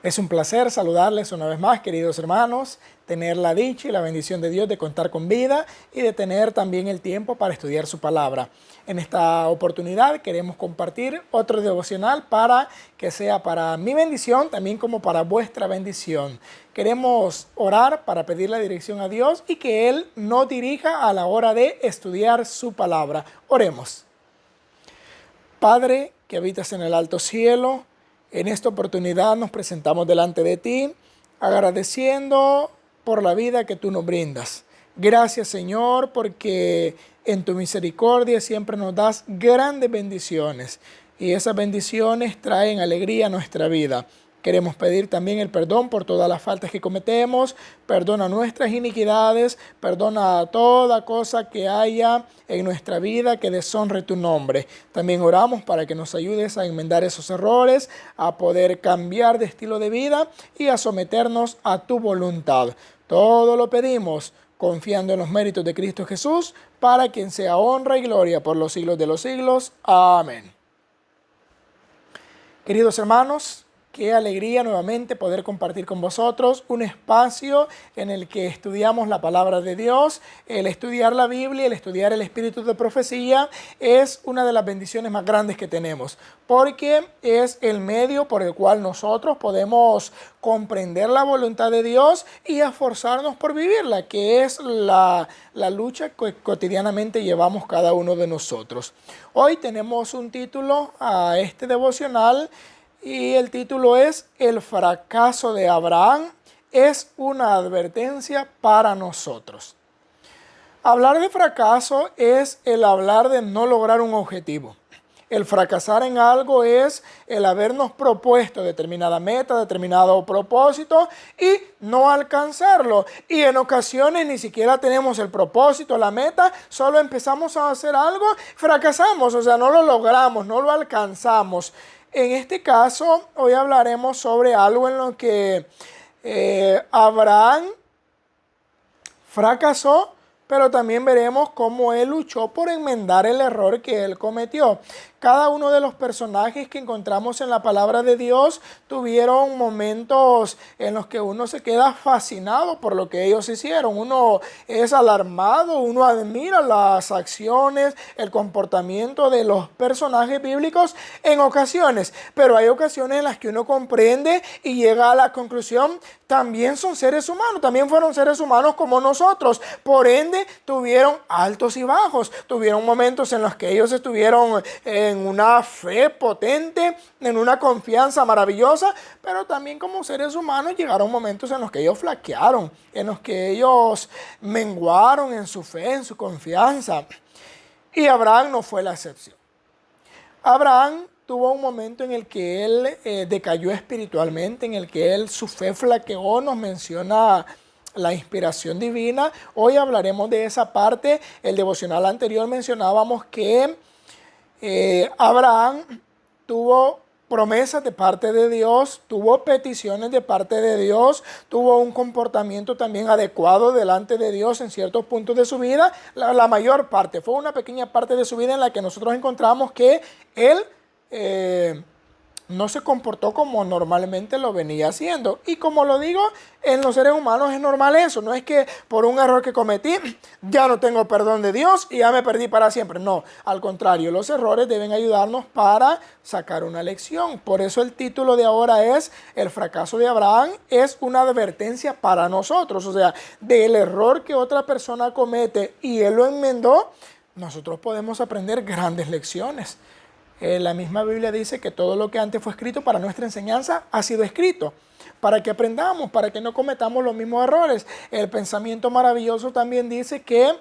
Es un placer saludarles una vez más, queridos hermanos, tener la dicha y la bendición de Dios de contar con vida y de tener también el tiempo para estudiar su palabra. En esta oportunidad queremos compartir otro devocional para que sea para mi bendición, también como para vuestra bendición. Queremos orar para pedir la dirección a Dios y que Él nos dirija a la hora de estudiar su palabra. Oremos. Padre, que habitas en el alto cielo, en esta oportunidad nos presentamos delante de ti, agradeciendo por la vida que tú nos brindas. Gracias, Señor, porque en tu misericordia siempre nos das grandes bendiciones y esas bendiciones traen alegría a nuestra vida. Queremos pedir también el perdón por todas las faltas que cometemos, perdona nuestras iniquidades, perdona toda cosa que haya en nuestra vida que deshonre tu nombre. También oramos para que nos ayudes a enmendar esos errores, a poder cambiar de estilo de vida y a someternos a tu voluntad. Todo lo pedimos confiando en los méritos de Cristo Jesús, para quien sea honra y gloria por los siglos de los siglos. Amén. Queridos hermanos, qué alegría nuevamente poder compartir con vosotros un espacio en el que estudiamos la palabra de Dios. El estudiar la Biblia, el estudiar el espíritu de profecía es una de las bendiciones más grandes que tenemos, porque es el medio por el cual nosotros podemos comprender la voluntad de Dios y esforzarnos por vivirla, que es la lucha que cotidianamente llevamos cada uno de nosotros. Hoy tenemos un título a este devocional y el título es El fracaso de Abraham es una advertencia para nosotros. Hablar de fracaso es el hablar de no lograr un objetivo. El fracasar en algo es el habernos propuesto determinada meta, determinado propósito y no alcanzarlo. Y en ocasiones ni siquiera tenemos el propósito, la meta, solo empezamos a hacer algo, fracasamos, o sea, no lo logramos, no lo alcanzamos. En este caso, hoy hablaremos sobre algo en lo que Abraham fracasó, pero también veremos cómo él luchó por enmendar el error que él cometió. Cada uno de los personajes que encontramos en la palabra de Dios tuvieron momentos en los que uno se queda fascinado por lo que ellos hicieron. Uno es alarmado, uno admira las acciones, el comportamiento de los personajes bíblicos en ocasiones, pero hay ocasiones en las que uno comprende y llega a la conclusión, también son seres humanos, también fueron seres humanos como nosotros, por ende tuvieron altos y bajos, tuvieron momentos en los que ellos estuvieron en una fe potente, en una confianza maravillosa, pero también como seres humanos llegaron momentos en los que ellos flaquearon, en los que ellos menguaron en su fe, en su confianza. Y Abraham no fue la excepción. Abraham tuvo un momento en el que él decayó espiritualmente, en el que su fe flaqueó, nos menciona la inspiración divina. Hoy hablaremos de esa parte. El devocional anterior mencionábamos que Abraham tuvo promesas de parte de Dios, tuvo peticiones de parte de Dios, tuvo un comportamiento también adecuado delante de Dios en ciertos puntos de su vida. La mayor parte, fue una pequeña parte de su vida en la que nosotros encontramos que él no se comportó como normalmente lo venía haciendo. Y como lo digo, en los seres humanos es normal eso. No es que por un error que cometí, ya no tengo perdón de Dios y ya me perdí para siempre. No, al contrario, los errores deben ayudarnos para sacar una lección. Por eso el título de ahora es El fracaso de Abraham es una advertencia para nosotros. O sea, del error que otra persona comete y él lo enmendó, nosotros podemos aprender grandes lecciones. La misma Biblia dice que todo lo que antes fue escrito para nuestra enseñanza ha sido escrito, para que aprendamos, para que no cometamos los mismos errores. El pensamiento maravilloso también dice que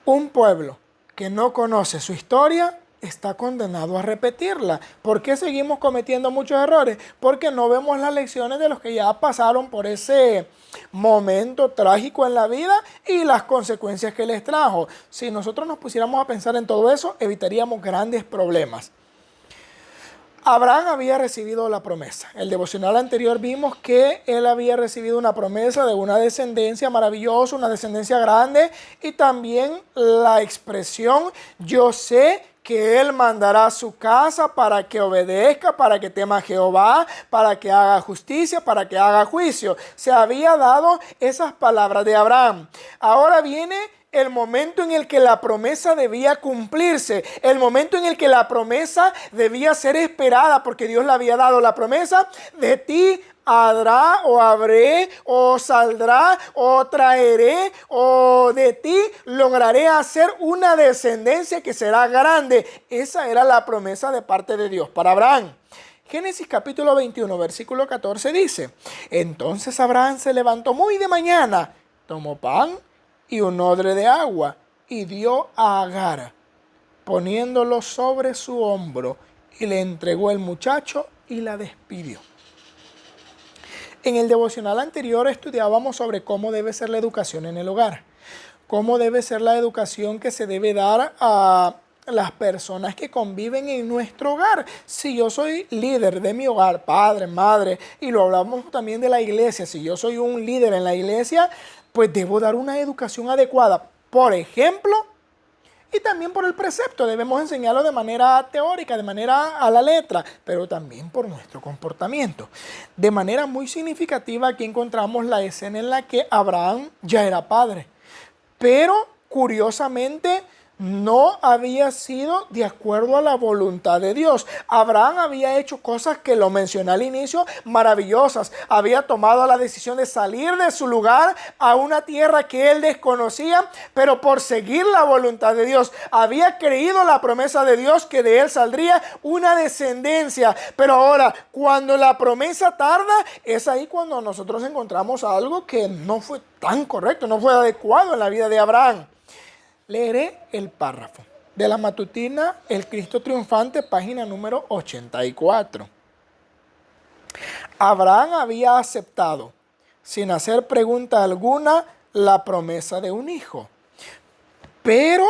un pueblo que no conoce su historia está condenado a repetirla. ¿Por qué seguimos cometiendo muchos errores? Porque no vemos las lecciones de los que ya pasaron por ese momento trágico en la vida y las consecuencias que les trajo. Si nosotros nos pusiéramos a pensar en todo eso, evitaríamos grandes problemas. Abraham había recibido la promesa. El devocional anterior vimos que él había recibido una promesa de una descendencia maravillosa, una descendencia grande, y también la expresión: yo sé que él mandará a su casa para que obedezca, para que tema a Jehová, para que haga justicia, para que haga juicio. Se había dado esas palabras de Abraham. Ahora viene el momento en el que la promesa debía cumplirse, el momento en el que la promesa debía ser esperada, porque Dios le había dado la promesa: de ti habrá o habré o saldrá o traeré o de ti lograré hacer una descendencia que será grande. Esa era la promesa de parte de Dios para Abraham. Génesis capítulo 21, versículo 14 dice: entonces Abraham se levantó muy de mañana, tomó pan y un odre de agua, y dio a Agar, poniéndolo sobre su hombro, y le entregó el muchacho y la despidió. En el devocional anterior estudiábamos sobre cómo debe ser la educación en el hogar, cómo debe ser la educación que se debe dar a las personas que conviven en nuestro hogar. Si yo soy líder de mi hogar, padre, madre, y lo hablamos también de la iglesia, si yo soy un líder en la iglesia, pues debo dar una educación adecuada, por ejemplo, y también por el precepto. Debemos enseñarlo de manera teórica, de manera a la letra, pero también por nuestro comportamiento. De manera muy significativa, aquí encontramos la escena en la que Abraham ya era padre, pero curiosamente no había sido de acuerdo a la voluntad de Dios. Abraham había hecho cosas que lo mencioné al inicio, maravillosas. Había tomado la decisión de salir de su lugar a una tierra que él desconocía, pero por seguir la voluntad de Dios. Había creído la promesa de Dios que de él saldría una descendencia. Pero ahora, cuando la promesa tarda, es ahí cuando nosotros encontramos algo que no fue tan correcto, no fue adecuado en la vida de Abraham. Leeré el párrafo de la matutina El Cristo Triunfante, página número 84. Abraham había aceptado, sin hacer pregunta alguna, la promesa de un hijo. Pero,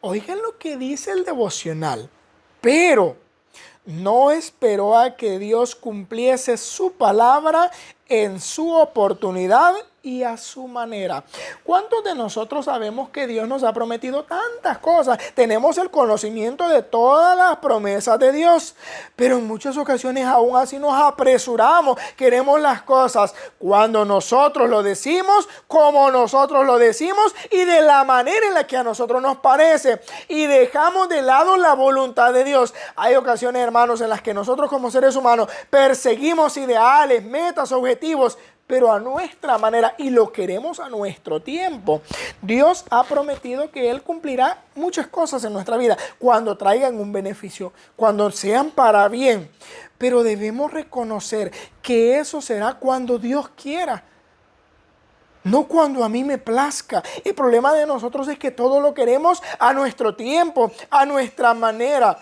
oigan lo que dice el devocional, pero no esperó a que Dios cumpliese su palabra en su oportunidad y a su manera. ¿Cuántos de nosotros sabemos que Dios nos ha prometido tantas cosas? Tenemos el conocimiento de todas las promesas de Dios, pero en muchas ocasiones aún así nos apresuramos, queremos las cosas cuando nosotros lo decimos, como nosotros lo decimos y de la manera en la que a nosotros nos parece, y dejamos de lado la voluntad de Dios. Hay ocasiones, hermanos, en las que nosotros como seres humanos perseguimos ideales, metas, objetivos, pero a nuestra manera, y lo queremos a nuestro tiempo. Dios ha prometido que Él cumplirá muchas cosas en nuestra vida cuando traigan un beneficio, cuando sean para bien. Pero debemos reconocer que eso será cuando Dios quiera, no cuando a mí me plazca. El problema de nosotros es que todo lo queremos a nuestro tiempo, a nuestra manera.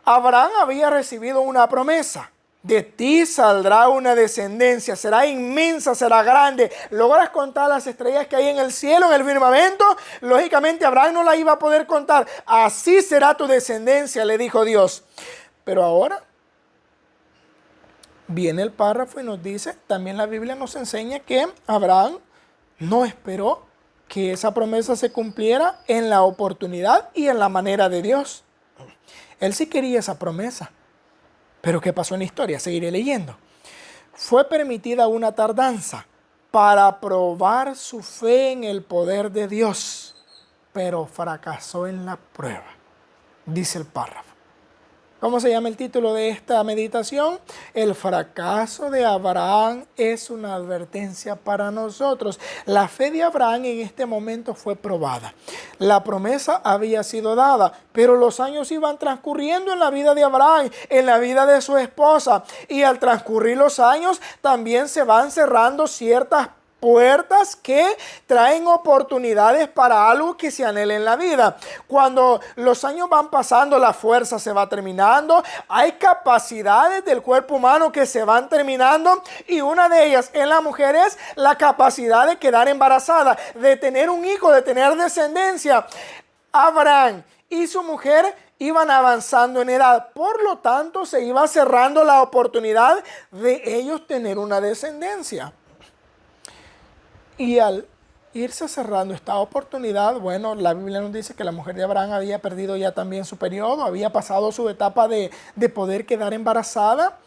Abraham había recibido una promesa: de ti saldrá una descendencia, será inmensa, será grande. ¿Logras contar las estrellas que hay en el cielo, en el firmamento? Lógicamente Abraham no la iba a poder contar. Así será tu descendencia, le dijo Dios. Pero ahora viene el párrafo y nos dice, también la Biblia nos enseña que Abraham no esperó que esa promesa se cumpliera en la oportunidad y en la manera de Dios. Él sí quería esa promesa. Pero ¿qué pasó en la historia? Seguiré leyendo. Fue permitida una tardanza para probar su fe en el poder de Dios, pero fracasó en la prueba, dice el párrafo. ¿Cómo se llama el título de esta meditación? El fracaso de Abraham es una advertencia para nosotros. La fe de Abraham en este momento fue probada. La promesa había sido dada, pero los años iban transcurriendo en la vida de Abraham, en la vida de su esposa. Y al transcurrir los años también se van cerrando ciertas puertas que traen oportunidades para algo que se anhela en la vida. Cuando los años van pasando, la fuerza se va terminando, hay capacidades del cuerpo humano que se van terminando, y una de ellas en la mujer es la capacidad de quedar embarazada, de tener un hijo, de tener descendencia. Abraham y su mujer iban avanzando en edad. Por lo tanto, se iba cerrando la oportunidad de ellos tener una descendencia. Y al irse cerrando esta oportunidad, bueno, la Biblia nos dice que la mujer de Abraham había perdido ya también su periodo, había pasado su etapa de poder quedar embarazada.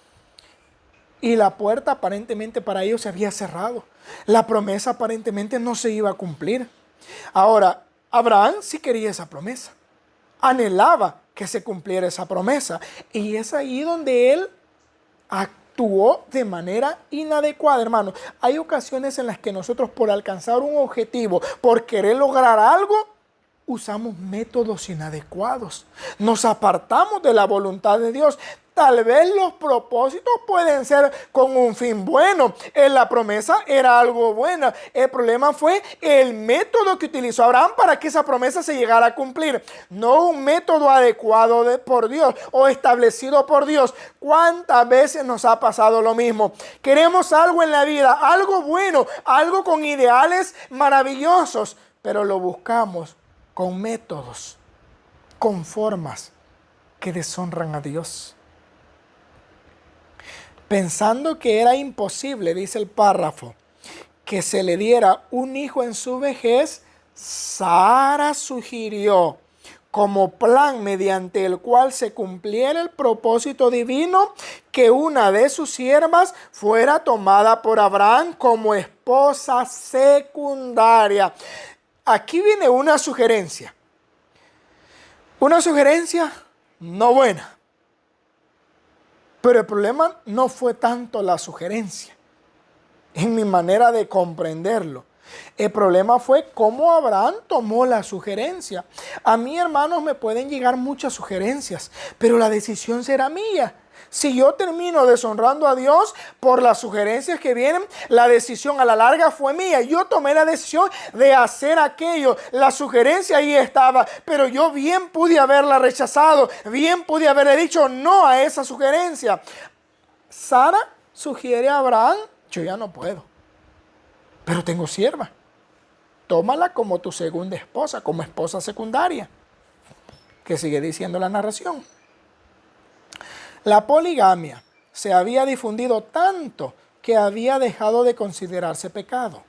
Y la puerta aparentemente para ellos se había cerrado. La promesa aparentemente no se iba a cumplir. Ahora, Abraham sí quería esa promesa. Anhelaba que se cumpliera esa promesa. Y es ahí donde él actuó de manera inadecuada, hermano. Hay ocasiones en las que nosotros, por alcanzar un objetivo, por querer lograr algo, usamos métodos inadecuados. Nos apartamos de la voluntad de Dios. Tal vez los propósitos pueden ser con un fin bueno. La promesa era algo bueno. El problema fue el método que utilizó Abraham para que esa promesa se llegara a cumplir. No un método adecuado por Dios o establecido por Dios. ¿Cuántas veces nos ha pasado lo mismo? Queremos algo en la vida, algo bueno, algo con ideales maravillosos, pero lo buscamos con métodos, con formas que deshonran a Dios. Pensando que era imposible, dice el párrafo, que se le diera un hijo en su vejez, Sara sugirió como plan mediante el cual se cumpliera el propósito divino que una de sus siervas fuera tomada por Abraham como esposa secundaria. Aquí viene una sugerencia no buena. Pero el problema no fue tanto la sugerencia, en mi manera de comprenderlo. El problema fue cómo Abraham tomó la sugerencia. A mí, hermanos, me pueden llegar muchas sugerencias, pero la decisión será mía. Si yo termino deshonrando a Dios por las sugerencias que vienen, la decisión a la larga fue mía. Yo tomé la decisión de hacer aquello. La sugerencia ahí estaba, pero yo bien pude haberla rechazado. Bien pude haberle dicho no a esa sugerencia. Sara sugiere a Abraham, yo ya no puedo, pero tengo sierva. Tómala como tu segunda esposa, como esposa secundaria. Que sigue diciendo la narración. La poligamia se había difundido tanto que había dejado de considerarse pecado.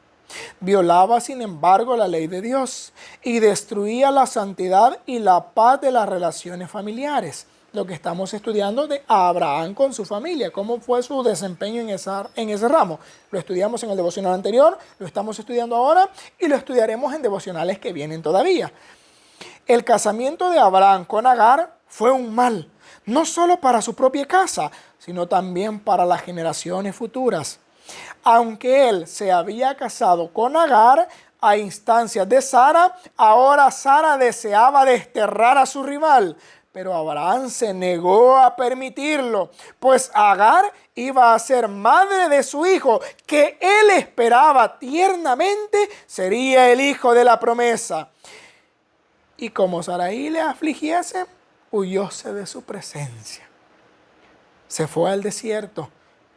Violaba, sin embargo, la ley de Dios y destruía la santidad y la paz de las relaciones familiares. Lo que estamos estudiando de Abraham con su familia, cómo fue su desempeño en ese ramo. Lo estudiamos en el devocional anterior, lo estamos estudiando ahora y lo estudiaremos en devocionales que vienen todavía. El casamiento de Abraham con Agar fue un mal, no solo para su propia casa, sino también para las generaciones futuras. Aunque él se había casado con Agar a instancias de Sara, ahora Sara deseaba desterrar a su rival. Pero Abraham se negó a permitirlo, pues Agar iba a ser madre de su hijo, que él esperaba tiernamente sería el hijo de la promesa. Y como Sarai le afligiese, huyóse de su presencia. Se fue al desierto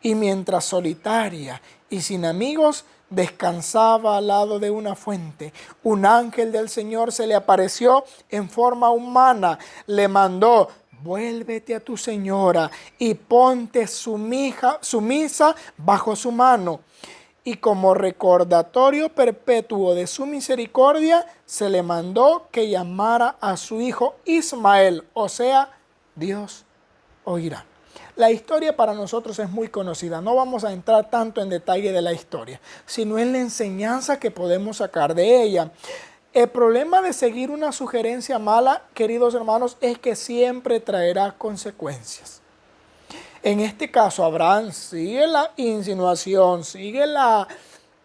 y mientras solitaria y sin amigos descansaba al lado de una fuente, un ángel del Señor se le apareció en forma humana. Le mandó: vuélvete a tu señora y ponte sumisa bajo su mano. Y como recordatorio perpetuo de su misericordia, se le mandó que llamara a su hijo Ismael, o sea, Dios oirá. La historia para nosotros es muy conocida, no vamos a entrar tanto en detalle de la historia, sino en la enseñanza que podemos sacar de ella. El problema de seguir una sugerencia mala, queridos hermanos, es que siempre traerá consecuencias. En este caso, Abraham sigue la insinuación, sigue la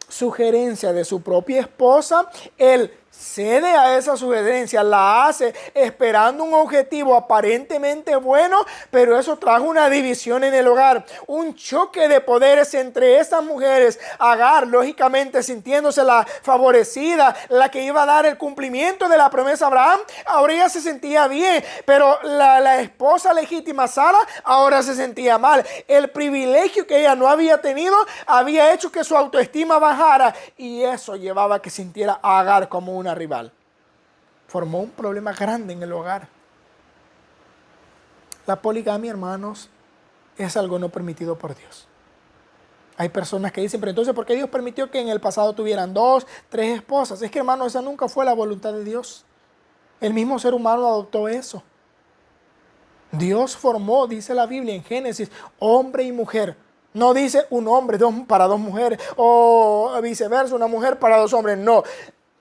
sugerencia de su propia esposa. Él cede a esa sugerencia, la hace esperando un objetivo aparentemente bueno, pero eso trajo una división en el hogar, un choque de poderes entre esas mujeres. Agar, lógicamente sintiéndose la favorecida, la que iba a dar el cumplimiento de la promesa a Abraham, ahora ella se sentía bien, pero la esposa legítima Sara ahora se sentía mal. El privilegio que ella no había tenido había hecho que su autoestima bajara, y eso llevaba a que sintiera a Agar como una rival. Formó un problema grande en el hogar. La poligamia, hermanos, es algo no permitido por Dios. Hay personas que dicen, pero entonces, ¿por qué Dios permitió que en el pasado tuvieran 2, 3 esposas? Es que, hermano, esa nunca fue la voluntad de Dios. El mismo ser humano adoptó eso. Dios formó, dice la Biblia en Génesis, hombre y mujer. No dice un hombre para 2 mujeres o viceversa, una mujer para 2 hombres. No.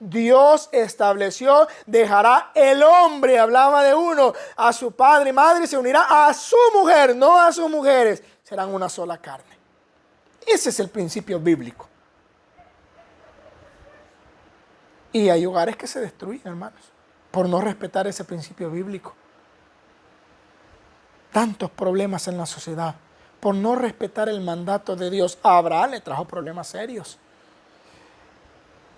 Dios estableció, dejará el hombre, hablaba de uno, a su padre y madre, y se unirá a su mujer, no a sus mujeres. Serán una sola carne. Ese es el principio bíblico. Y hay hogares que se destruyen, hermanos, por no respetar ese principio bíblico. Tantos problemas en la sociedad por no respetar el mandato de Dios. A Abraham le trajo problemas serios.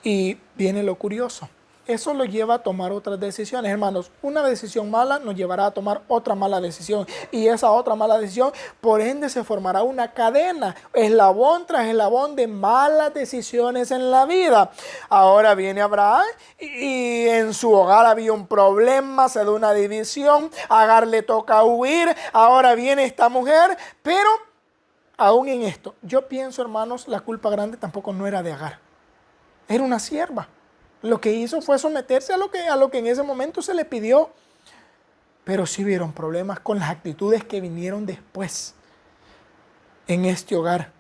Y viene lo curioso. Eso lo lleva a tomar otras decisiones, hermanos. Una decisión mala nos llevará a tomar otra mala decisión. Y esa otra mala decisión, por ende, se formará una cadena, eslabón tras eslabón de malas decisiones en la vida. Ahora viene Abraham y en su hogar había un problema, se da una división. A Agar le toca huir. Ahora viene esta mujer, pero aún en esto, yo pienso, hermanos, la culpa grande tampoco no era de Agar. Era una sierva. Lo que hizo fue someterse a lo que en ese momento se le pidió. Pero sí hubieron problemas con las actitudes que vinieron después en este hogar.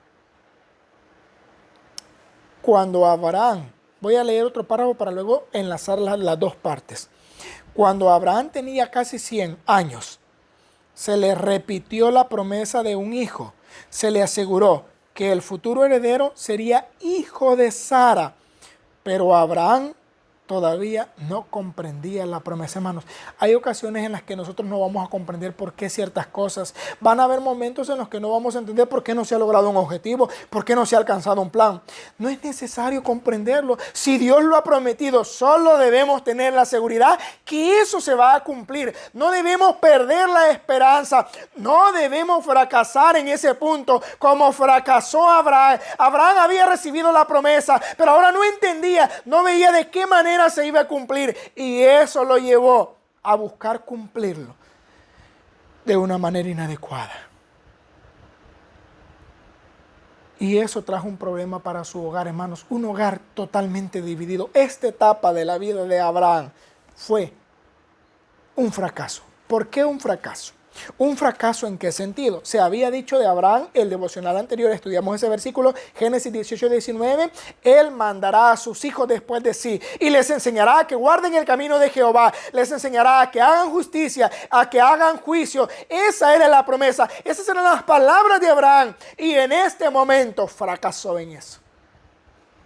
Cuando Abraham, voy a leer otro párrafo para luego enlazar las 2 partes. Cuando Abraham tenía casi 100 años, se le repitió la promesa de un hijo. Se le aseguró que el futuro heredero sería hijo de Sara. Pero Abraham todavía no comprendía la promesa, hermanos. Hay ocasiones en las que nosotros no vamos a comprender por qué ciertas cosas. Van a haber momentos en los que no vamos a entender por qué no se ha logrado un objetivo, por qué no se ha alcanzado un plan. No es necesario comprenderlo. Si Dios lo ha prometido, solo debemos tener la seguridad que eso se va a cumplir. No debemos perder la esperanza. No debemos fracasar en ese punto como fracasó Abraham. Abraham había recibido la promesa, pero ahora no entendía, no veía de qué manera se iba a cumplir, y eso lo llevó a buscar cumplirlo de una manera inadecuada. Y eso trajo un problema para su hogar, hermanos, un hogar totalmente dividido. Esta etapa de la vida de Abraham fue un fracaso. ¿Por qué un fracaso? ¿Un fracaso en qué sentido? Se había dicho de Abraham, el devocional anterior, estudiamos ese versículo, Génesis 18-19, él mandará a sus hijos después de sí y les enseñará a que guarden el camino de Jehová, les enseñará a que hagan justicia, a que hagan juicio. Esa era la promesa, esas eran las palabras de Abraham, y en este momento fracasó en eso,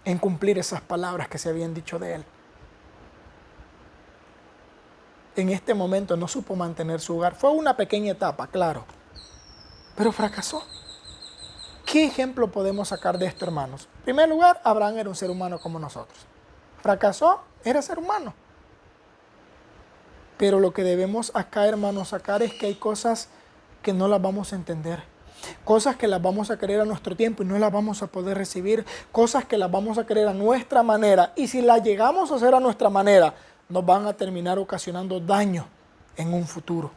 en cumplir esas palabras que se habían dicho de él. En este momento no supo mantener su hogar. Fue una pequeña etapa, claro, pero fracasó. ¿Qué ejemplo podemos sacar de esto, hermanos? En primer lugar, Abraham era un ser humano como nosotros. Fracasó, era ser humano. Pero lo que debemos acá, hermanos, sacar es que hay cosas que no las vamos a entender. Cosas que las vamos a querer a nuestro tiempo y no las vamos a poder recibir. Cosas que las vamos a querer a nuestra manera. Y si las llegamos a hacer a nuestra manera, nos van a terminar ocasionando daño en un futuro.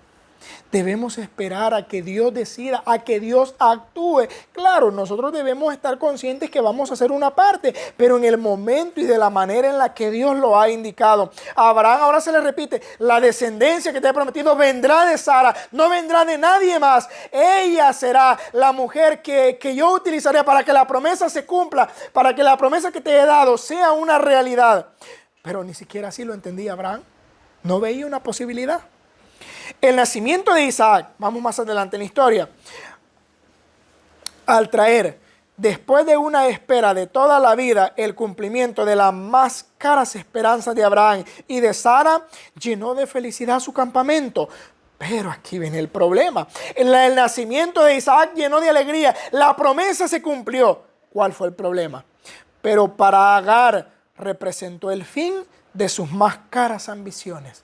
Debemos esperar a que Dios decida, a que Dios actúe. Claro, nosotros debemos estar conscientes que vamos a hacer una parte, pero en el momento y de la manera en la que Dios lo ha indicado. A Abraham ahora se le repite, la descendencia que te he prometido vendrá de Sara, no vendrá de nadie más. Ella será la mujer que yo utilizaré para que la promesa se cumpla, para que la promesa que te he dado sea una realidad. Pero ni siquiera así lo entendía Abraham. No veía una posibilidad. El nacimiento de Isaac, vamos más adelante en la historia, al traer, después de una espera de toda la vida, el cumplimiento de las más caras esperanzas de Abraham y de Sara, llenó de felicidad su campamento. Pero aquí viene el problema. El nacimiento de Isaac llenó de alegría. La promesa se cumplió. ¿Cuál fue el problema? Pero para Agar representó el fin de sus más caras ambiciones.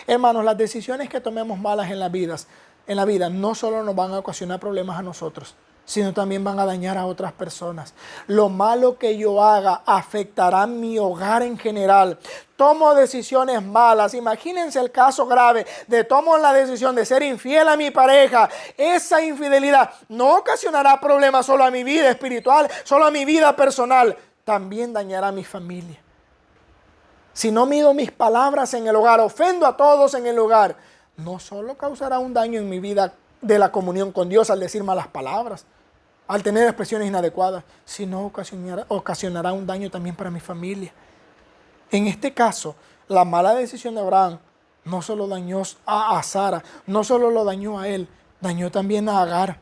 Hermanos, las decisiones que tomemos malas en la vida no solo nos van a ocasionar problemas a nosotros, sino también van a dañar a otras personas. Lo malo que yo haga afectará mi hogar en general. Tomo decisiones malas. Imagínense el caso grave de tomo la decisión de ser infiel a mi pareja. Esa infidelidad no ocasionará problemas solo a mi vida espiritual, solo a mi vida personal. También dañará a mi familia. Si no mido mis palabras en el hogar, ofendo a todos en el hogar, no solo causará un daño en mi vida de la comunión con Dios al decir malas palabras, al tener expresiones inadecuadas, sino ocasionará un daño también para mi familia. En este caso, la mala decisión de Abraham no solo dañó a Sara, no solo lo dañó a él, dañó también a Agar.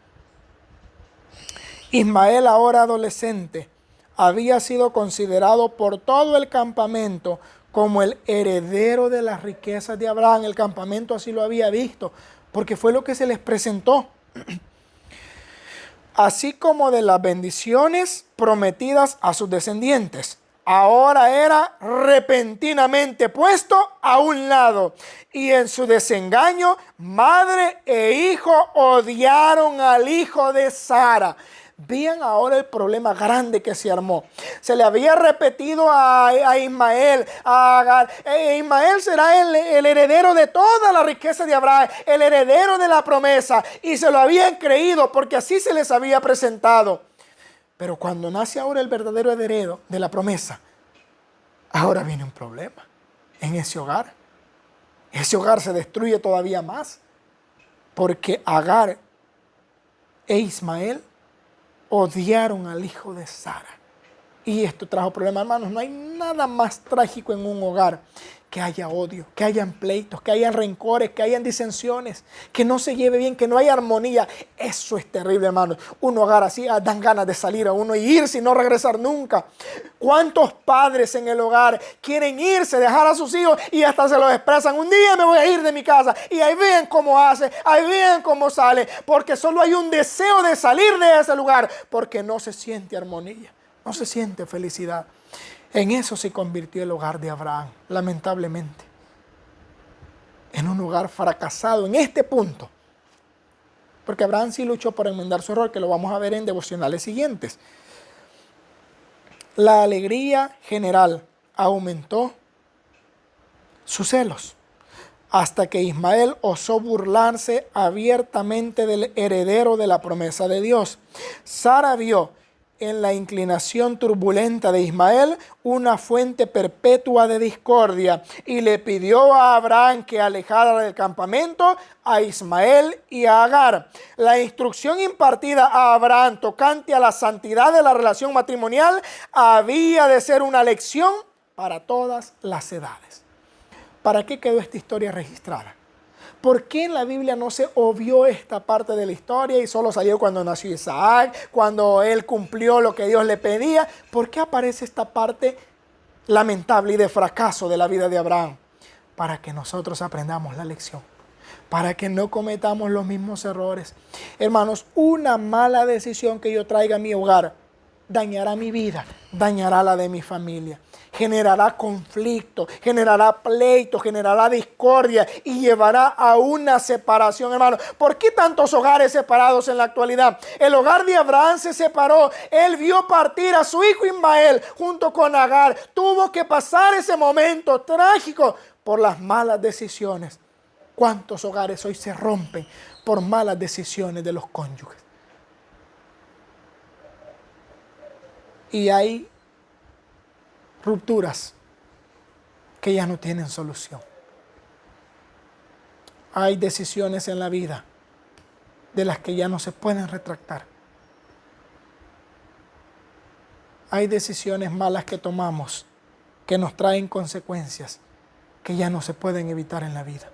Ismael, ahora adolescente, había sido considerado por todo el campamento como el heredero de las riquezas de Abraham. El campamento así lo había visto, porque fue lo que se les presentó. Así como de las bendiciones prometidas a sus descendientes. Ahora era repentinamente puesto a un lado. Y en su desengaño, madre e hijo odiaron al hijo de Sara. Vean ahora el problema grande que se armó. Se le había repetido a Ismael, a Agar. Ismael será el heredero de toda la riqueza de Abraham, el heredero de la promesa. Y se lo habían creído porque así se les había presentado. Pero cuando nace ahora el verdadero heredero de la promesa, ahora viene un problema en ese hogar. Ese hogar se destruye todavía más porque Agar e Ismael odiaron al hijo de Sara. Y esto trajo problemas, hermanos. No hay nada más trágico en un hogar que haya odio, que hayan pleitos, que hayan rencores, que hayan disensiones, que no se lleve bien, que no haya armonía. Eso es terrible, hermanos. Un hogar así dan ganas de salir a uno y irse y no regresar nunca. ¿Cuántos padres en el hogar quieren irse, dejar a sus hijos y hasta se lo expresan? Un día me voy a ir de mi casa, y ahí ven cómo hace, ahí ven cómo sale, porque solo hay un deseo de salir de ese lugar, porque no se siente armonía, no se siente felicidad. En eso se convirtió el hogar de Abraham, lamentablemente. En un hogar fracasado en este punto. Porque Abraham sí luchó por enmendar su error, que lo vamos a ver en devocionales siguientes. La alegría general aumentó sus celos, hasta que Ismael osó burlarse abiertamente del heredero de la promesa de Dios. Sara vio en la inclinación turbulenta de Ismael una fuente perpetua de discordia y le pidió a Abraham que alejara del campamento a Ismael y a Agar. La instrucción impartida a Abraham tocante a la santidad de la relación matrimonial había de ser una lección para todas las edades. ¿Para qué quedó esta historia registrada? ¿Por qué en la Biblia no se obvió esta parte de la historia y solo salió cuando nació Isaac, cuando él cumplió lo que Dios le pedía? ¿Por qué aparece esta parte lamentable y de fracaso de la vida de Abraham? Para que nosotros aprendamos la lección, para que no cometamos los mismos errores. Hermanos, una mala decisión que yo traiga a mi hogar dañará mi vida, dañará la de mi familia. Generará conflicto, generará pleito, generará discordia y llevará a una separación, hermano. ¿Por qué tantos hogares separados en la actualidad? El hogar de Abraham se separó. Él vio partir a su hijo Ismael junto con Agar. Tuvo que pasar ese momento trágico por las malas decisiones. ¿Cuántos hogares hoy se rompen por malas decisiones de los cónyuges? Y hay rupturas que ya no tienen solución. Hay decisiones en la vida de las que ya no se pueden retractar. Hay decisiones malas que tomamos que nos traen consecuencias que ya no se pueden evitar en la vida.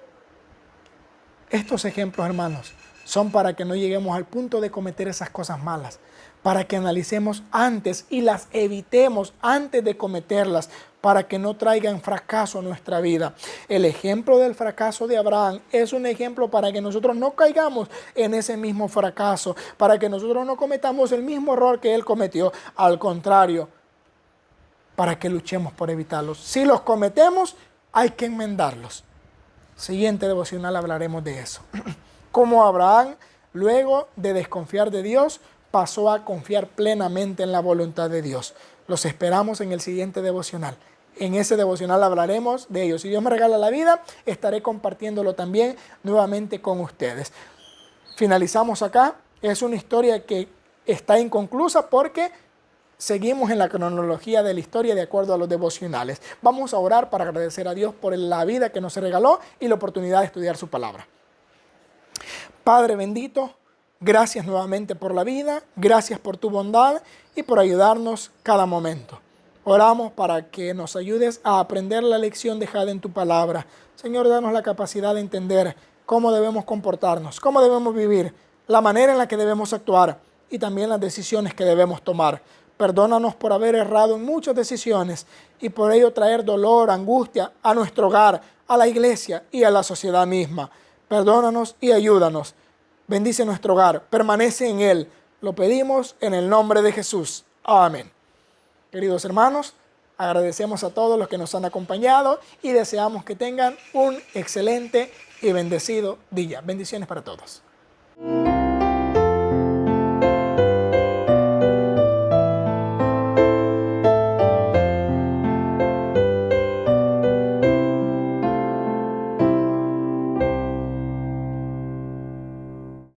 Estos ejemplos, hermanos, son para que no lleguemos al punto de cometer esas cosas malas, para que analicemos antes y las evitemos antes de cometerlas, para que no traigan fracaso a nuestra vida. El ejemplo del fracaso de Abraham es un ejemplo para que nosotros no caigamos en ese mismo fracaso, para que nosotros no cometamos el mismo error que él cometió. Al contrario, para que luchemos por evitarlos. Si los cometemos, hay que enmendarlos. Siguiente devocional hablaremos de eso. Cómo Abraham, luego de desconfiar de Dios, pasó a confiar plenamente en la voluntad de Dios. Los esperamos en el siguiente devocional. En ese devocional hablaremos de ellos. Si Dios me regala la vida, estaré compartiéndolo también nuevamente con ustedes. Finalizamos acá. Es una historia que está inconclusa porque seguimos en la cronología de la historia de acuerdo a los devocionales. Vamos a orar para agradecer a Dios por la vida que nos regaló y la oportunidad de estudiar su palabra. Padre bendito, gracias nuevamente por la vida, gracias por tu bondad y por ayudarnos cada momento. Oramos para que nos ayudes a aprender la lección dejada en tu palabra. Señor, danos la capacidad de entender cómo debemos comportarnos, cómo debemos vivir, la manera en la que debemos actuar y también las decisiones que debemos tomar. Perdónanos por haber errado en muchas decisiones y por ello traer dolor, angustia a nuestro hogar, a la iglesia y a la sociedad misma. Perdónanos y ayúdanos. Bendice nuestro hogar, permanece en él. Lo pedimos en el nombre de Jesús. Amén. Queridos hermanos, agradecemos a todos los que nos han acompañado y deseamos que tengan un excelente y bendecido día. Bendiciones para todos.